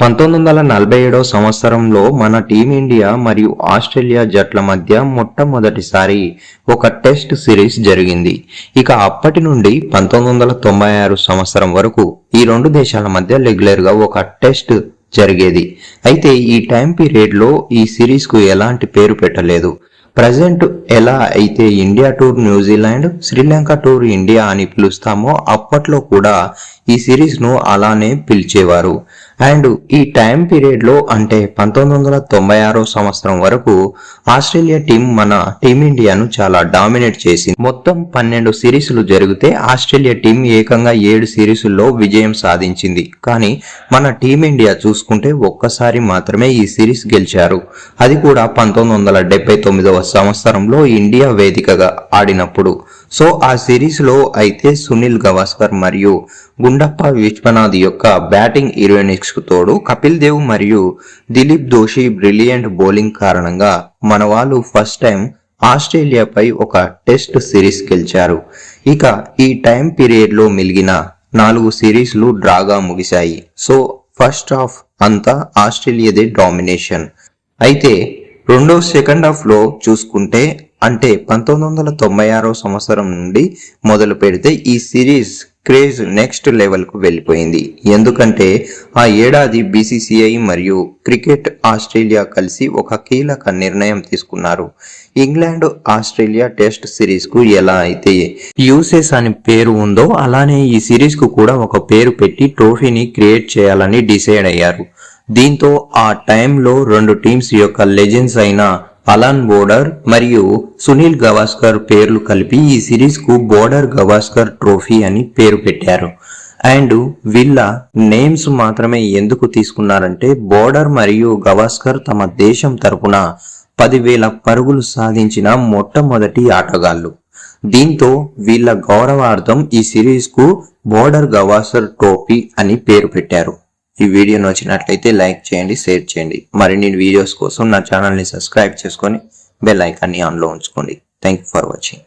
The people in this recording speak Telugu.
1947 సంవత్సరంలో మన టీమిండియా మరియు ఆస్ట్రేలియా జట్ల మధ్య మొట్టమొదటిసారి ఒక టెస్ట్ సిరీస్ జరిగింది. ఇక అప్పటి నుండి 1996 సంవత్సరం వరకు ఈ రెండు దేశాల మధ్య రెగ్యులర్గా ఒక టెస్ట్ జరిగేది. అయితే ఈ టైం పీరియడ్లో ఈ సిరీస్కు ఎలాంటి పేరు పెట్టలేదు. ప్రజెంట్ ఎలా అయితే India tour New Zealand, Sri Lanka tour India అని పిలుస్తామో అప్పట్లో కూడా ఈ సిరీస్ను అలానే పిలిచేవారు. అండ్ ఈ టైం పీరియడ్లో అంటే 1996 సంవత్సరం వరకు ఆస్ట్రేలియా టీం మన టీమిండియాను చాలా డామినేట్ చేసింది. మొత్తం 12 సిరీసులు జరిగితే ఆస్ట్రేలియా టీం ఏకంగా 7 సిరీసుల్లో విజయం సాధించింది. కానీ మన టీమిండియా చూసుకుంటే ఒక్కసారి మాత్రమే ఈ సిరీస్ గెలిచారు. అది కూడా 1979 సంవత్సరంలో ఇండియా వేదికగా ఆడినప్పుడు. సో ఆ సిరీస్లో అయితే సునీల్ గవాస్కర్ మరియు గుండప్ప విశ్వనాథ్ యొక్క బ్యాటింగ్ ఇరోనిక్స్ కు తోడు కపిల్ దేవ్ మరియు దిలీప్ దోషి బ్రిలియంట్ బౌలింగ్ కారణంగా మన వాళ్ళు ఫస్ట్ టైం ఆస్ట్రేలియాపై ఒక టెస్ట్ సిరీస్ గెలిచారు. ఇక ఈ టైం పీరియడ్ లో మిగిలిన 4 సిరీస్లు డ్రాగా ముగిశాయి. సో ఫస్ట్ హాఫ్ అంతా ఆస్ట్రేలియాదే డామినేషన్. అయితే సెకండ్ హాఫ్ లో చూసుకుంటే అంటే 1996 సంవత్సరం నుండి మొదలు పెడితే ఈ సిరీస్ క్రేజ్ నెక్స్ట్ లెవెల్ కు వెళ్ళిపోయింది. ఎందుకంటే ఆ ఏడాది బీసీసీఐ మరియు క్రికెట్ ఆస్ట్రేలియా కలిసి ఒక కీలక నిర్ణయం తీసుకున్నారు. ఇంగ్లాండ్ ఆస్ట్రేలియా టెస్ట్ సిరీస్ కు ఎలా అయితే యూసెస్ అని పేరు ఉందో అలానే ఈ సిరీస్ కు కూడా ఒక పేరు పెట్టి ట్రోఫీని క్రియేట్ చేయాలని డిసైడ్ అయ్యారు. దీంతో ఆ టైంలో 2 టీమ్స్ యొక్క లెజెండ్స్ అయిన అలాన్ బోర్డర్ మరియు సునీల్ గవాస్కర్ పేర్లు కలిపి ఈ సిరీస్ కు బోర్డర్ గవాస్కర్ ట్రోఫీ అని పేరు పెట్టారు. అండ్ వీళ్ళ నేమ్స్ మాత్రమే ఎందుకు తీసుకున్నారంటే బోర్డర్ మరియు గవాస్కర్ తమ దేశం తరపున 10,000 పరుగులు సాధించిన మొట్టమొదటి ఆటగాళ్లు. దీంతో వీళ్ళ గౌరవార్థం ఈ సిరీస్ కు బోర్డర్ గవాస్కర్ ట్రోఫీ అని పేరు పెట్టారు. ఈ వీడియో నచ్చినట్లయితే లైక్ చేయండి, షేర్ చేయండి. మరిన్ని వీడియోస్ కోసం నా ఛానల్ని సబ్స్క్రైబ్ చేసుకొని బెల్ ఐకాన్ని ఆన్లో ఉంచుకోండి. Thank you for watching.